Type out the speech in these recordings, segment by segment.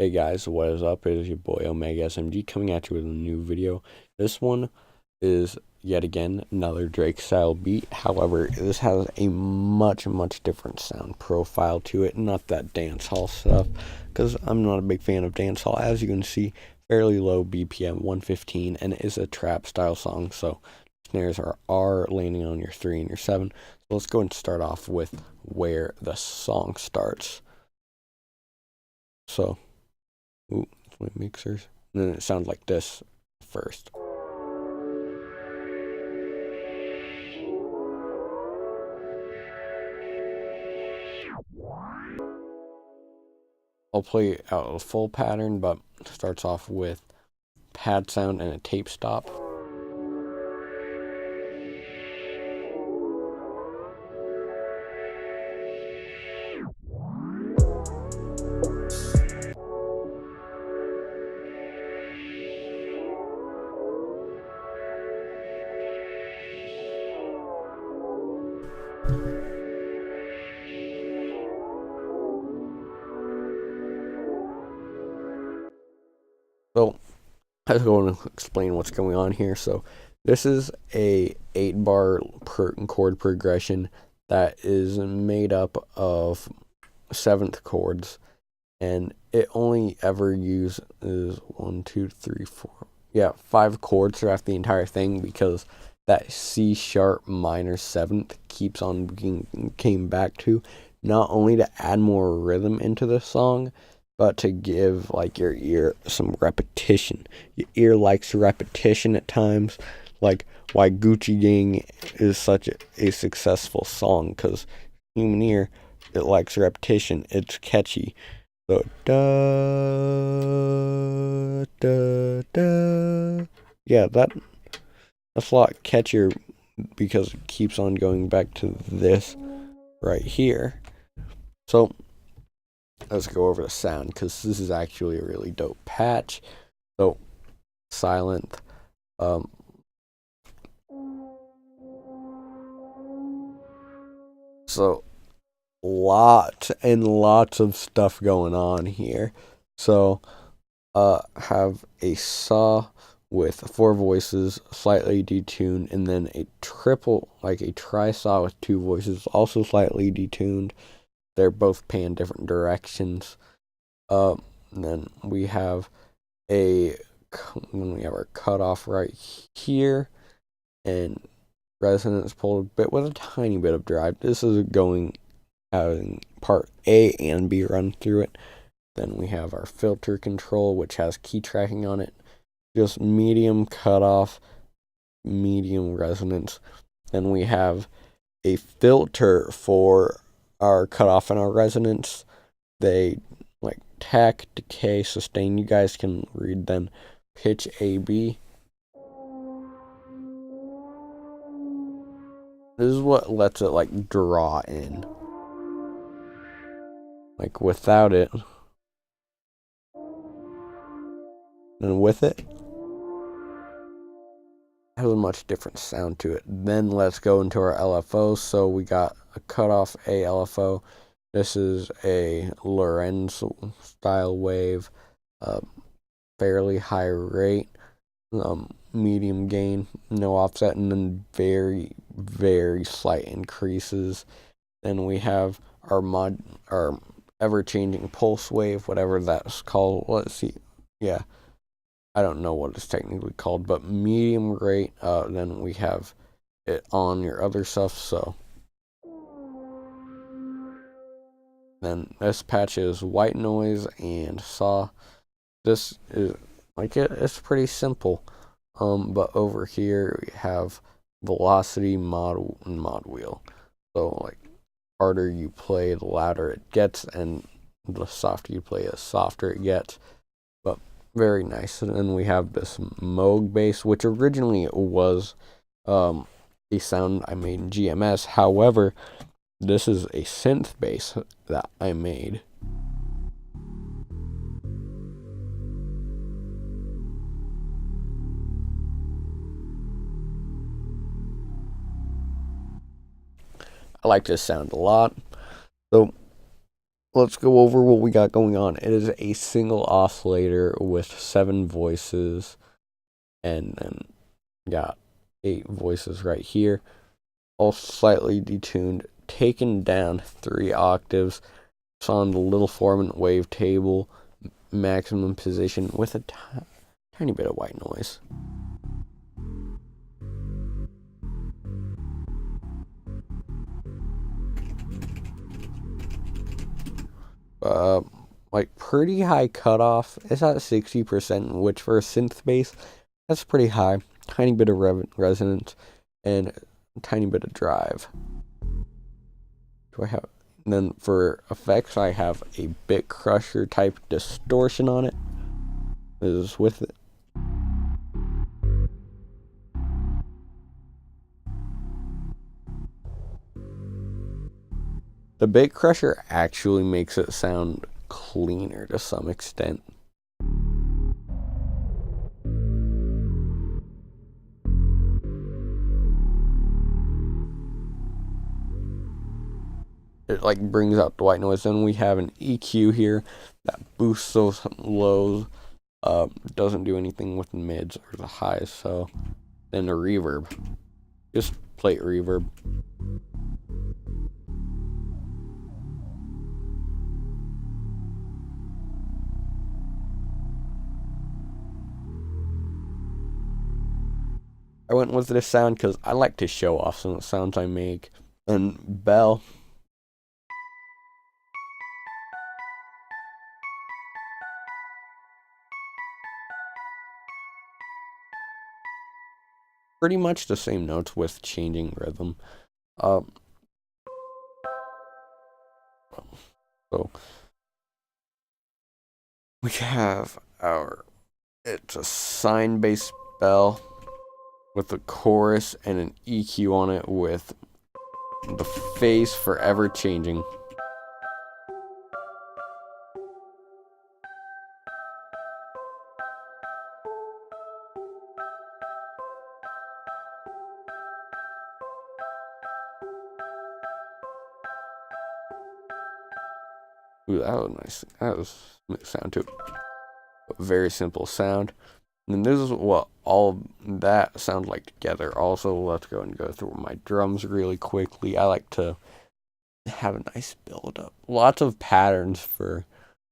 Hey guys, what is up? It is your boy Omega SMG coming at you with a new video. This one is yet again another Drake style beat. However, this has a much different sound profile to it. Not that dancehall stuff, because I'm not a big fan of dancehall. As you can see, fairly low BPM, 115, and it is a trap style song. So snares are landing on your 3 and your 7. So let's go and start off with where the song starts. So. Ooh, that's my mixers. And then it sounds like this first. I'll play out a full pattern, but it starts off with pad sound and a tape stop. So let's go and explain what's going on here. So this is a 8-bar chord progression that is made up of 7th chords, and it only ever uses 1, 2, 3, 4, 5 chords throughout the entire thing, because that C sharp minor 7th keeps on being came back to, not only to add more rhythm into the song, but to give like your ear some repetition. Your ear likes repetition at times, like why Gucci Gang is such a successful song, because human ear, it likes repetition. It's catchy. So da da da, yeah, that's a lot catchier because it keeps on going back to this right here. So let's go over the sound, because this is actually a really dope patch. So silent, so lots and lots of stuff going on here. So have a saw with 4 voices, slightly detuned, and then a triple, like a tri-saw with 2 voices, also slightly detuned. They're both paying different directions. And then we have our cutoff right here, and resonance pulled a bit with a tiny bit of drive. This is having part A and B run through it. Then we have our filter control, which has key tracking on it. Just medium cutoff, medium resonance. Then we have a filter for our cutoff and our resonance. They like tack, decay, sustain. You guys can read them. Pitch AB. This is what lets it like draw in. Like without it, and with it, has a much different sound to it. Then let's go into our LFO. So we got a cutoff A LFO. This is a Lorenz style wave, fairly high rate, medium gain, no offset, and then very slight increases. Then we have our ever-changing pulse wave, whatever that's called. Let's see. Yeah, I don't know what it's technically called, but medium rate. Then we have it on your other stuff. So then this patch is white noise and saw. This is like it's pretty simple. But over here we have velocity, mod, and mod wheel. So like harder you play, the louder it gets, and the softer you play, the softer it gets. But very nice. And then we have this Moog bass, which originally was a sound I made in GMS. However, this is a synth bass that I made. I like this sound a lot. So let's go over what we got going on. It is a single oscillator with 7 voices, and then got 8 voices right here, all slightly detuned, taken down 3 octaves. It's on the little formant wavetable, maximum position with a tiny bit of white noise. Like pretty high cutoff. It's at 60%, which for a synth bass, that's pretty high. Tiny bit of resonance and a tiny bit of drive. Do I have? And then for effects, I have a bit crusher type distortion on it. This is with it. The bit crusher actually makes it sound cleaner to some extent. It like brings out the white noise. Then we have an EQ here that boosts those lows. Doesn't do anything with the mids or the highs. So then the reverb, just plate reverb. I went with this sound because I like to show off some of the sounds I make. And bell. Pretty much the same notes with changing rhythm. So we have it's a sine-based bell with a chorus and an EQ on it with the phase forever changing. Ooh, that was nice. That was smooth sound too. Very simple sound. And this is what all of that sounds like together. Also, let's go and go through my drums really quickly. I like to have a nice build up. Lots of patterns for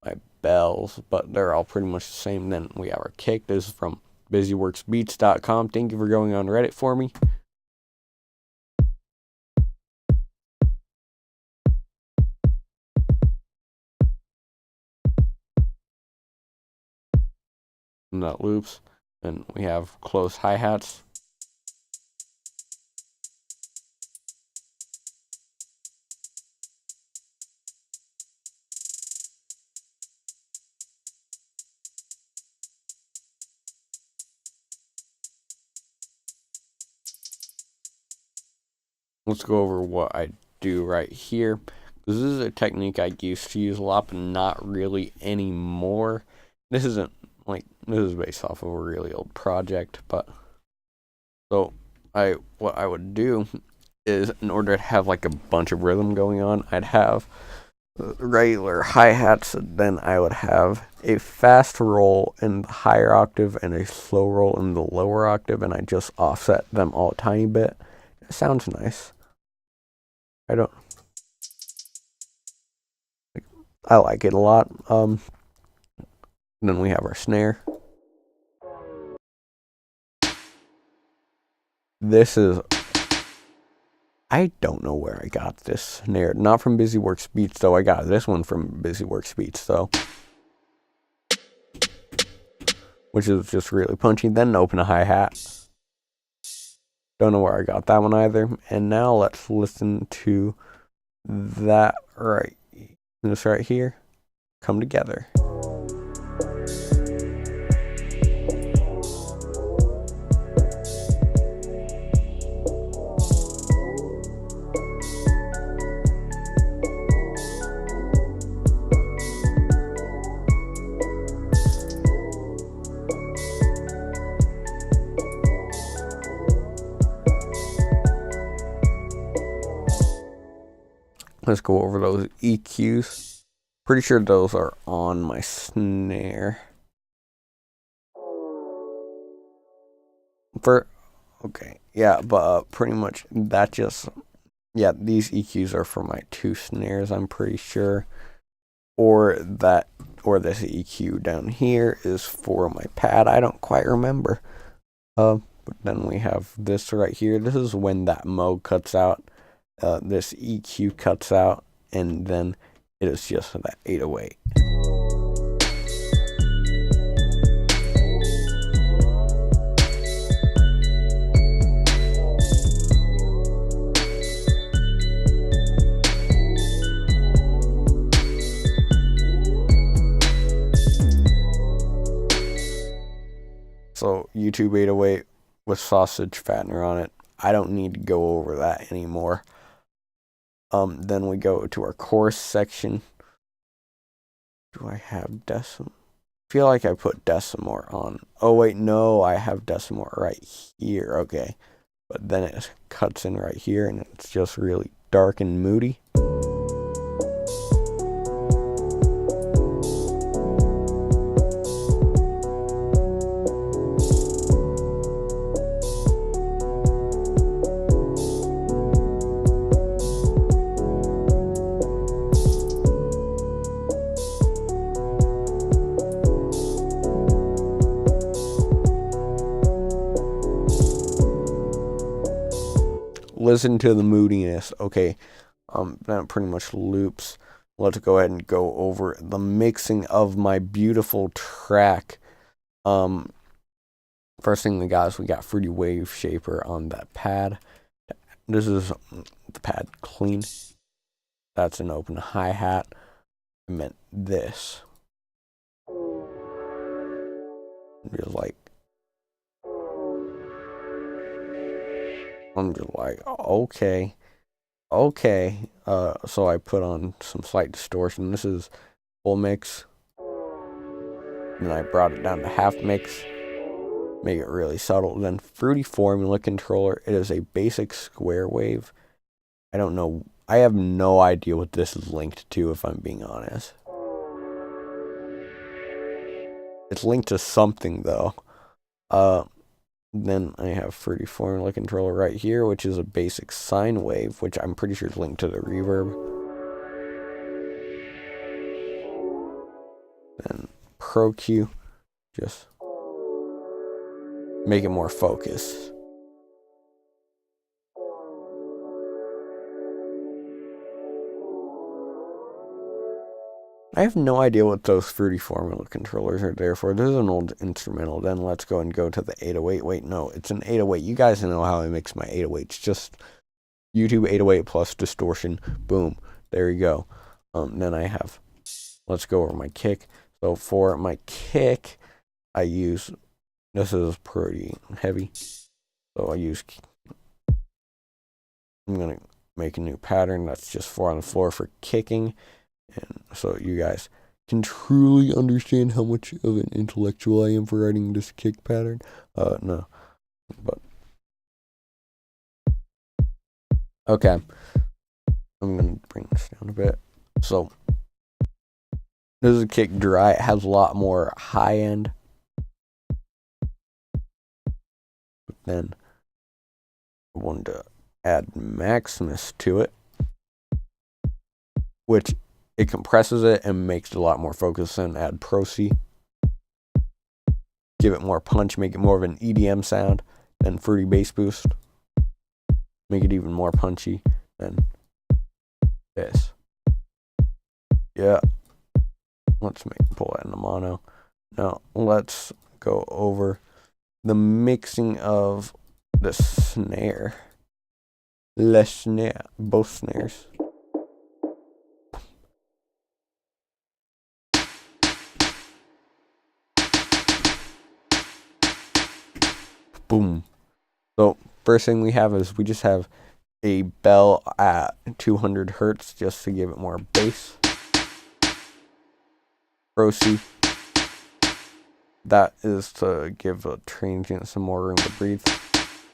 my bells, but they're all pretty much the same. Then we have our kick. This is from busyworksbeats.com. Thank you for going on Reddit for me. And that loops. And we have close hi-hats. Let's go over what I do right here. This is a technique I used to use a lot, but not really anymore. This is based off of a really old project, but so what I would do is, in order to have like a bunch of rhythm going on, I'd have regular hi-hats, then I would have a fast roll in the higher octave and a slow roll in the lower octave, and I just offset them all a tiny bit. It sounds nice. I like it a lot. Then we have our snare. This is, I don't know where I got this snare. Not from Busyworks Beats though. I got this one from Busyworks Beats though, which is just really punchy. Then open a hi-hat. Don't know where I got that one either. And now let's listen to that this right here come together. Let's go over those EQs. Pretty sure those are on my snare. Okay, yeah, but pretty much that just, yeah, these EQs are for my 2 snares, I'm pretty sure. Or this EQ down here is for my pad. I don't quite remember. But then we have this right here. This is when that mode cuts out. This EQ cuts out, and then it is just that 808. So YouTube 808 with sausage fattener on it. I don't need to go over that anymore. Then we go to our chorus section. Do I have decimal? I feel like I put decimal on. Oh wait, no, I have decimal right here. Okay, but then it cuts in right here, and it's just really dark and moody. Listen to the moodiness. Okay, that pretty much loops. Let's go ahead and go over the mixing of my beautiful track. First thing we got is we got Fruity Wave Shaper on that pad. This is the pad clean. That's an open hi-hat. I meant this. Just like, I'm just like, okay. So I put on some slight distortion. This is full mix. Then I brought it down to half mix. Make it really subtle. Then Fruity Formula Controller. It is a basic square wave. I don't know. I have no idea what this is linked to, if I'm being honest. It's linked to something, though. Then I have Fruity Formula Controller right here, which is a basic sine wave, which I'm pretty sure is linked to the reverb. Then Pro Q, just make it more focused. I have no idea what those Fruity Formula controllers are there for. This is an old instrumental. Then let's go and go to the 808. Wait, no, it's an 808. You guys know how I mix my 808s. Just YouTube 808 plus distortion. Boom. There you go. Then I have, let's go over my kick. So for my kick, I use, this is pretty heavy. So I use, I'm going to make a new pattern. That's just 4 on the floor for kicking. And so you guys can truly understand how much of an intellectual I am for writing this kick pattern. No. But okay. I'm gonna bring this down a bit. So this is a kick dry. It has a lot more high end. But then I wanted to add Maximus to it, which it compresses it and makes it a lot more focused, and add Pro C. Give it more punch, make it more of an EDM sound. Then Fruity Bass Boost. Make it even more punchy than this. Yeah. Let's pull that into mono. Now let's go over the mixing of the snare. Le snare, both snares. Boom. So first thing we have is we just have a bell at 200 hertz just to give it more bass. Pro C. That is to give a transient some more room to breathe.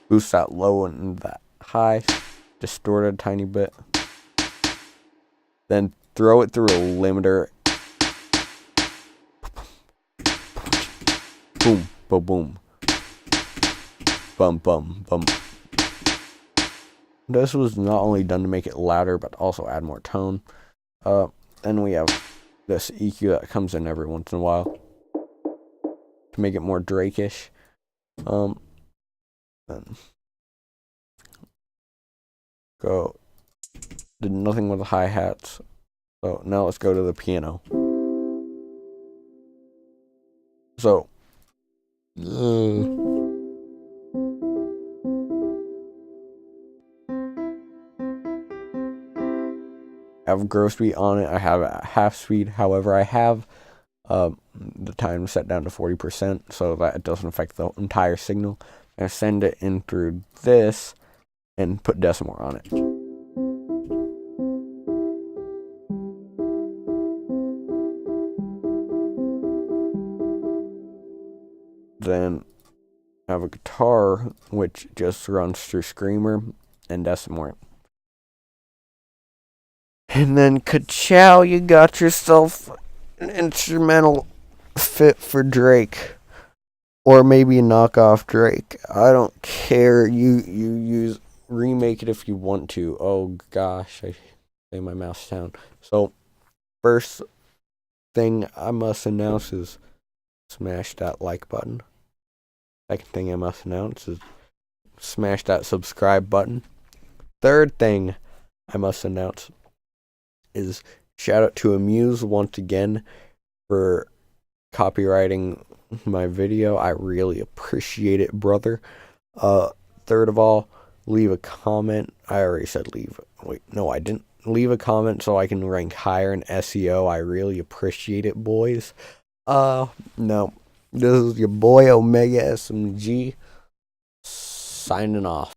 Boost that low and that high. Distort it a tiny bit. Then throw it through a limiter Boom, boom, boom. Bum, bum, bum. This was not only done to make it louder, but also add more tone. Then we have this EQ that comes in every once in a while to make it more Drake-ish. Then did nothing with the hi-hats. So now let's go to the piano. So I have gross beat on it. I have a half speed. However, I have the time set down to 40% so that it doesn't affect the entire signal. I send it in through this and put decimal on it. Then I have a guitar which just runs through Screamer and Decimort. And then ka-chow, you got yourself an instrumental fit for Drake. Or maybe a knockoff Drake. I don't care. You remake it if you want to. Oh gosh, I lay my mouse down. So first thing I must announce is smash that like button. Second thing I must announce is smash that subscribe button. Third thing I must announce is shout out to Amuse once again for copywriting my video. I really appreciate it, brother. Third of all, leave a comment. I already said leave. Wait, no, I didn't. Leave a comment so I can rank higher in SEO. I really appreciate it, boys. No. This is your boy Omega SMG signing off.